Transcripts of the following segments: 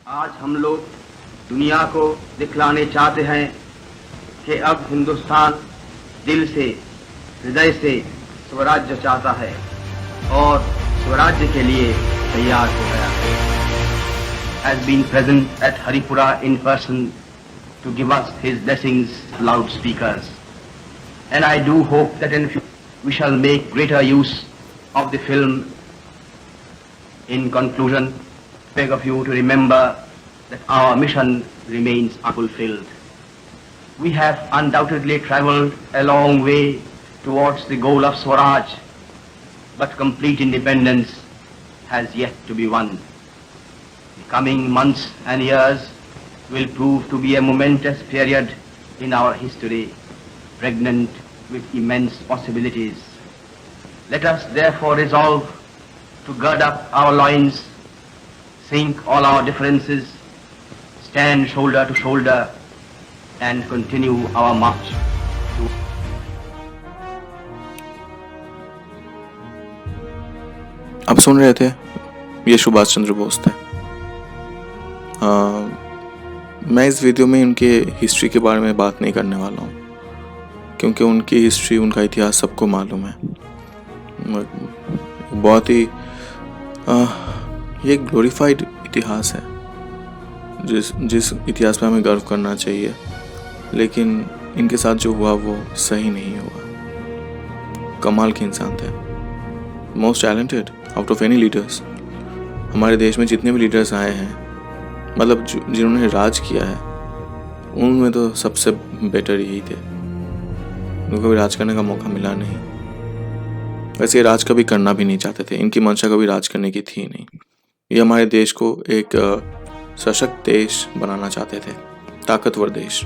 आज हम लोग दुनिया को दिखलाने चाहते हैं कि अब हिंदुस्तान दिल से, हृदय से स्वराज्य चाहता है और स्वराज्य के लिए तैयार हो गया है. Has been present at Haripura in person to give us his blessings, loudspeakers. And I do hope that in future we shall make greater use of the film. In conclusion, I beg of you to remember that our mission remains unfulfilled. We have undoubtedly traveled a long way towards the goal of Swaraj, but complete independence has yet to be won. The coming months and years will prove to be a momentous period in our history, pregnant with immense possibilities. Let us therefore resolve to gird up our loins, sink all our differences, stand shoulder to shoulder, and continue our march. आप सुन रहे थे, ये सुभाष चंद्र बोस थे. मैं इस video में उनके history के बारे में बात नहीं करने वाला हूँ, क्योंकि उनकी हिस्ट्री, उनका इतिहास सबको मालूम है. बहुत ही ये एक ग्लोरीफाइड इतिहास है, जिस इतिहास पे हमें गर्व करना चाहिए. लेकिन इनके साथ जो हुआ वो सही नहीं हुआ. कमाल के इंसान थे, most talented out of any leaders. हमारे देश में जितने भी लीडर्स आए हैं, मतलब जिन्होंने राज किया है, उनमें तो सबसे बेटर यही थे. उनको कभी राज करने का मौका मिला नहीं. वैसे राज कभी करना भी नहीं चाहते थे. इनकी मंशा कभी राज करने की थी नहीं. ये हमारे देश को एक सशक्त देश बनाना चाहते थे, ताकतवर देश,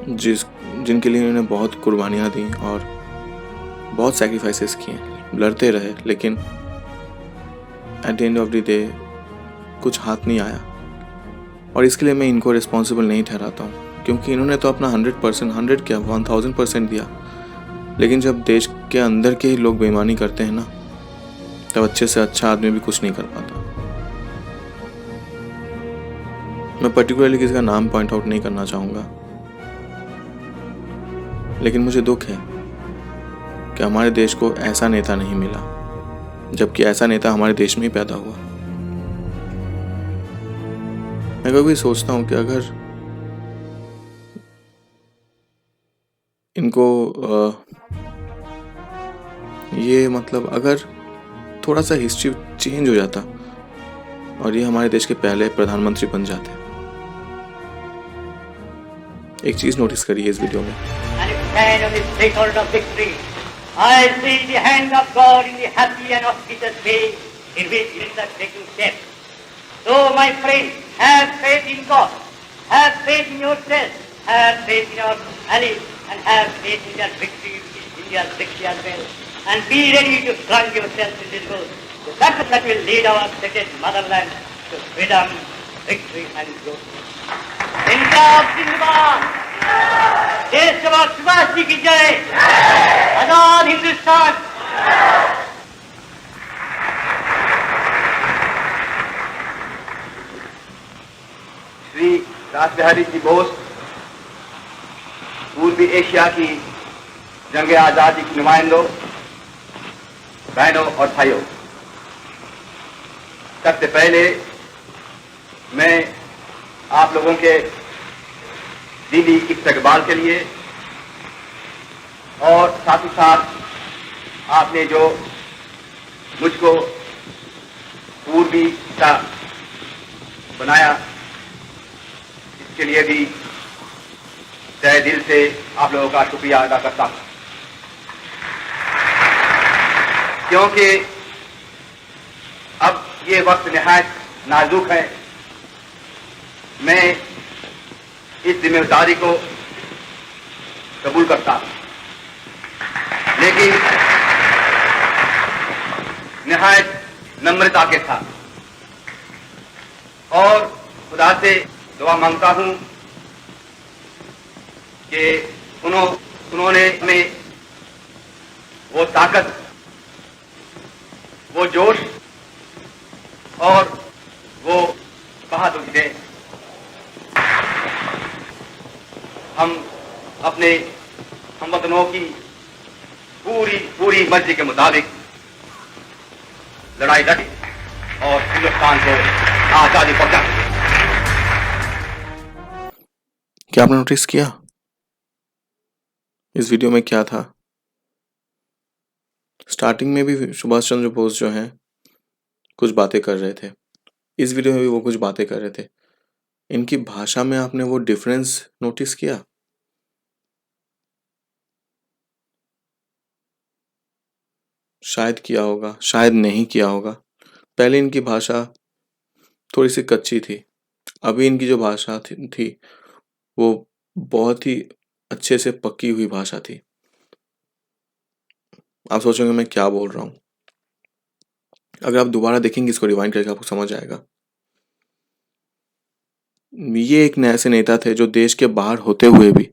जिनके लिए इन्होंने बहुत कुर्बानियाँ दी और बहुत सैक्रिफाइसेस किए. लड़ते रहे, लेकिन at the end of the day कुछ हाथ नहीं आया. और इसके लिए मैं इनको रिस्पॉन्सिबल नहीं ठहराता हूँ, क्योंकि इन्होंने तो अपना 100%, 100 क्या 1000% दिया. लेकिन जब देश के अंदर के ही लोग बेईमानी करते हैं ना, तब अच्छे से अच्छा आदमी भी कुछ नहीं कर पाता. मैं पर्टिकुलरली किसी का नाम पॉइंट आउट नहीं करना चाहूँगा, लेकिन मुझे दुख है कि हमारे देश को ऐसा नेता नहीं मिला, जबकि ऐसा नेता हमारे देश में ही पैदा हुआ. मैं कभी सोचता हूँ कि अगर इनको ये मतलब अगर थोड़ा सा हिस्ट्री चेंज हो जाता और ये हमारे देश के पहले प्रधानमंत्री बन जाते. एक चीज नोटिस करिए इस वीडियो में. I see the hand of God in the happy and auspicious way in which it is taking shape. So, my friends, have faith in God, have faith in yourself, have faith in your allies, and have faith in your victory, in your victory as well. And be ready to plunge yourself in this road. The battle that will lead our sacred motherland to freedom, victory, and growth. Punjab Zindabad! देश के बाद सुभाष जी की जय. आजाद हिंदुस्तान. श्री रासबिहारी जी बोस पूर्वी Asia की जंग आजादी के नुमाइंदों, बहनों और भाइयों, सबसे पहले मैं आप लोगों के दिली इस्तकबाल के लिए और साथ ही साथ आपने जो मुझको पूर्वी का बनाया, इसके लिए भी तहे दिल से आप लोगों का शुक्रिया अदा करता हूं. क्योंकि अब ये वक्त निहायत नाजुक है. मैं इस जिम्मेदारी को कबूल करता हूं, लेकिन निहायत नम्रता के साथ, और खुदा से दुआ मांगता हूं कि उन्होंने हमें वो ताकत, वो जोश और वो बहादुरी से हम अपने हमवतनों की पूरी पूरी मर्जी के मुताबिक लड़ाई लड़ी और हिंदुस्तान को आजादी पहुंचा। क्या आपने नोटिस किया इस वीडियो में क्या था? स्टार्टिंग में भी सुभाष चंद्र बोस जो हैं कुछ बातें कर रहे थे, इस वीडियो में भी वो कुछ बातें कर रहे थे। इनकी भाषा में आपने वो डिफरेंस नोटिस किया? शायद किया होगा, शायद नहीं किया होगा। पहले इनकी भाषा थोड़ी सी कच्ची थी, अभी इनकी जो भाषा थी वो बहुत ही अच्छे से पक्की हुई भाषा थी। आप सोचोगे मैं क्या बोल रहा हूँ, अगर आप दोबारा देखेंगे इसको रिवाइंड करके आपको समझ आएगा। ये एक ऐसे नेता थे जो देश के बाहर होते हुए भी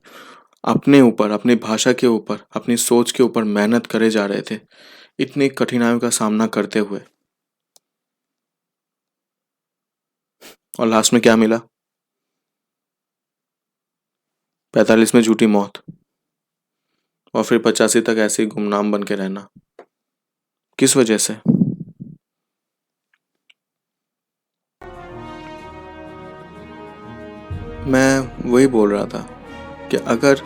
अपने ऊपर, अपनी भाषा के ऊपर, अपनी सोच के ऊपर मेहनत करे जा रहे थे, इतनी कठिनाइयों का सामना करते हुए। और लास्ट में क्या मिला? 45 में झूठी मौत और फिर 85 तक ऐसे ही गुमनाम बन के रहना। किस वजह से? मैं वही बोल रहा था कि अगर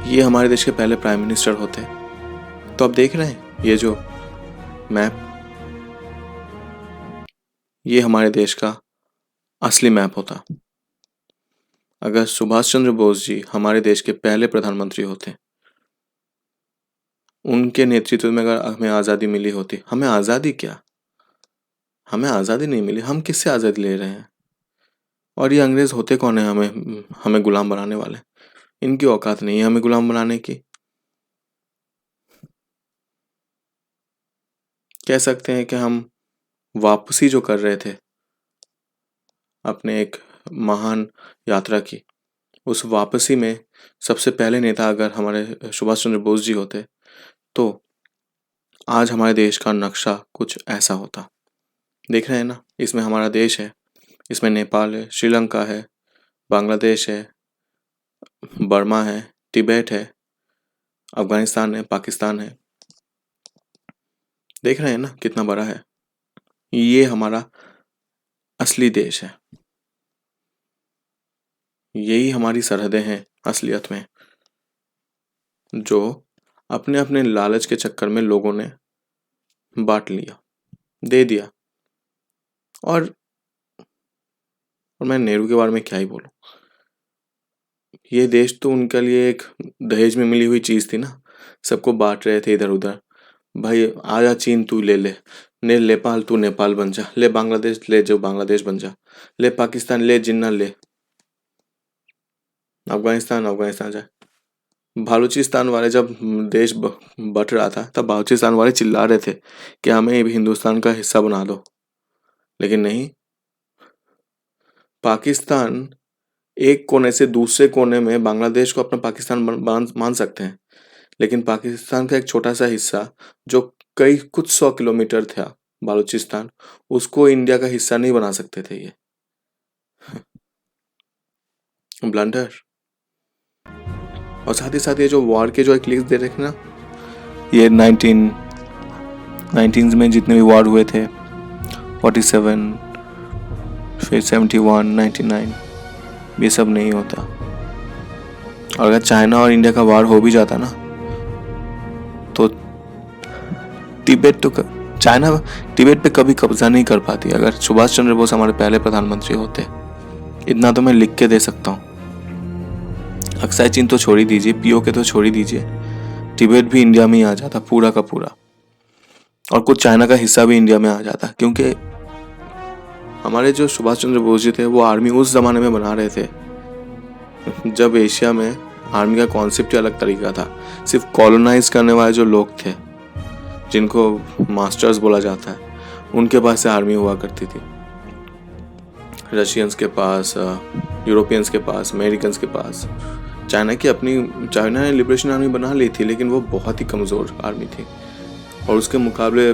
ये हमारे देश के पहले प्राइम मिनिस्टर होते तो आप देख रहे हैं ये जो मैप, ये हमारे देश का असली मैप होता। अगर सुभाष चंद्र बोस जी हमारे देश के पहले प्रधानमंत्री होते, उनके नेतृत्व में अगर हमें आज़ादी मिली होती, हमें आज़ादी क्या, हमें आज़ादी नहीं मिली, हम किससे आज़ादी ले रहे हैं? और ये अंग्रेज होते कौन है हमें गुलाम बनाने वाले? इनकी औकात नहीं है हमें गुलाम बनाने की। कह सकते हैं कि हम वापसी जो कर रहे थे अपने एक महान यात्रा की, उस वापसी में सबसे पहले नेता अगर हमारे सुभाष चंद्र बोस जी होते तो आज हमारे देश का नक्शा कुछ ऐसा होता। देख रहे हैं ना, इसमें हमारा देश है, इसमें नेपाल है, श्रीलंका है, बांग्लादेश है, बर्मा है, तिब्बत है, अफगानिस्तान है, पाकिस्तान है। देख रहे हैं ना कितना बड़ा है। ये हमारा असली देश है, यही हमारी सरहदें हैं असलियत में, जो अपने अपने लालच के चक्कर में लोगों ने बांट लिया, दे दिया। और मैं नेहरू के बारे में क्या ही बोलूं, ये देश तो उनके लिए एक दहेज में मिली हुई चीज थी ना, सबको बांट रहे थे इधर उधर। भाई आजा चीन तू ले ले, नेपाल तू नेपाल बन जा, ले बांग्लादेश ले जो बांग्लादेश बन जा, ले पाकिस्तान ले जिन्ना ले, अफगानिस्तान अफगानिस्तान जाए। बलूचिस्तान वाले जब देश बट रहा था तब बलूचिस्तान वाले चिल्ला रहे थे कि हमें भी हिंदुस्तान का हिस्सा बना दो, लेकिन नहीं, पाकिस्तान एक कोने से दूसरे कोने में बांग्लादेश को अपना पाकिस्तान मान सकते हैं, लेकिन पाकिस्तान का एक छोटा सा हिस्सा जो कुछ 100 किलोमीटर था बलूचिस्तान, उसको इंडिया का हिस्सा नहीं बना सकते थे। ये ब्लंडर। और साथ ही साथ ये जो वॉर के जो एक लिस्ट दे रखे ना, ये 19 में जितने भी वॉर हुए थे, 47 फिर 71 99, ये सब नहीं होता। और अगर चाइना और इंडिया का वार हो भी जाता ना तो चाइना तिब्बत पे कभी कब्जा नहीं कर पाती अगर सुभाष चंद्र बोस हमारे पहले प्रधानमंत्री होते। इतना तो मैं लिख के दे सकता हूँ। अक्साई चीन तो छोड़ ही दीजिए, पीओके तो छोड़ ही दीजिए, तिब्बत भी इंडिया में ही आ जाता पूरा का पूरा, और कुछ चाइना का हिस्सा भी इंडिया में आ जाता। क्योंकि हमारे जो सुभाष चंद्र बोस जी थे वो आर्मी उस जमाने में बना रहे थे जब एशिया में आर्मी का कॉन्सेप्ट ही अलग तरीका था। सिर्फ कॉलोनाइज करने वाले जो लोग थे जिनको मास्टर्स बोला जाता है, उनके पास से आर्मी हुआ करती थी। रशियंस के पास, यूरोपियंस के पास, अमेरिकन्स के पास। चाइना ने लिबरेशन आर्मी बना ली थी, लेकिन वो बहुत ही कमज़ोर आर्मी थी। और उसके मुकाबले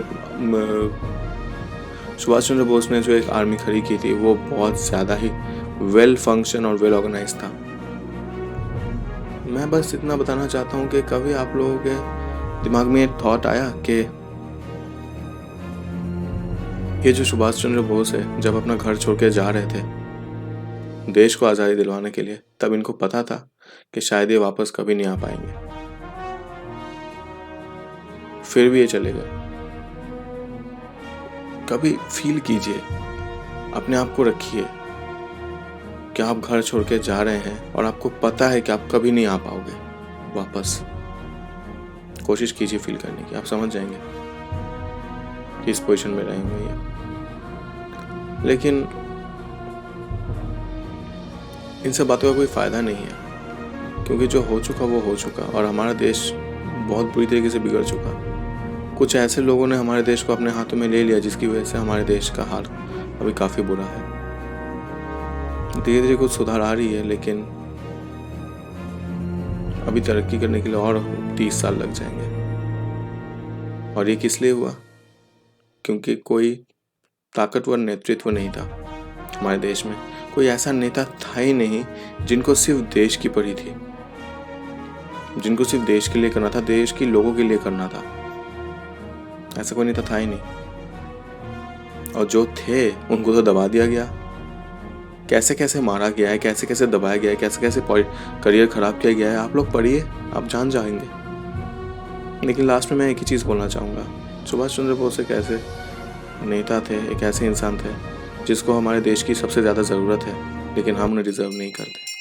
सुभाष चंद्र बोस ने जो एक आर्मी खड़ी की थी वो बहुत ज़्यादा ही वेल फंक्शन और वेल ऑर्गेनाइज था। मैं बस इतना बताना चाहता हूँ कि कभी आप लोगों के दिमाग में एक थॉट आया कि ये जो सुभाष चंद्र बोस है जब अपना घर छोड़ के जा रहे थे देश को आज़ादी दिलवाने के लिए, तब इनको पता था कि शायद ये वापस कभी नहीं आ पाएंगे, फिर भी ये चले गए। कभी फील कीजिए, अपने आप को रखिए कि आप घर छोड़ के जा रहे हैं और आपको पता है कि आप कभी नहीं आ पाओगे वापस। कोशिश कीजिए फील करने की, आप समझ जाएंगे कि इस पोजीशन में रहे हुए हैं। लेकिन इन सब बातों का कोई फ़ायदा नहीं है, क्योंकि जो हो चुका वो हो चुका और हमारा देश बहुत बुरी तरीके से बिगड़ चुका। कुछ ऐसे लोगों ने हमारे देश को अपने हाथों में ले लिया जिसकी वजह से हमारे देश का हाल अभी काफ़ी बुरा है। धीरे धीरे कुछ सुधार आ रही है, लेकिन अभी तरक्की करने के लिए और 30 साल लग जाएंगे। और ये किस लिए हुआ? क्योंकि कोई ताकतवर नेतृत्व नहीं था हमारे देश में। कोई ऐसा नेता था ही नहीं जिनको सिर्फ देश की पड़ी थी, जिनको सिर्फ देश के लिए करना था, देश के लोगों के लिए करना था। ऐसा कोई नेता था ही नहीं। और जो थे उनको तो दबा दिया गया। कैसे कैसे मारा गया है, कैसे कैसे दबाया गया है, कैसे कैसे करियर खराब किया गया है, आप लोग पढ़िए, आप जान जाएंगे। लेकिन लास्ट में मैं एक ही चीज़ बोलना चाहूँगा, सुभाष चंद्र बोस एक ऐसे नेता थे, एक ऐसे इंसान थे जिसको हमारे देश की सबसे ज़्यादा ज़रूरत है, लेकिन हम उन्हें डिज़र्व नहीं करते।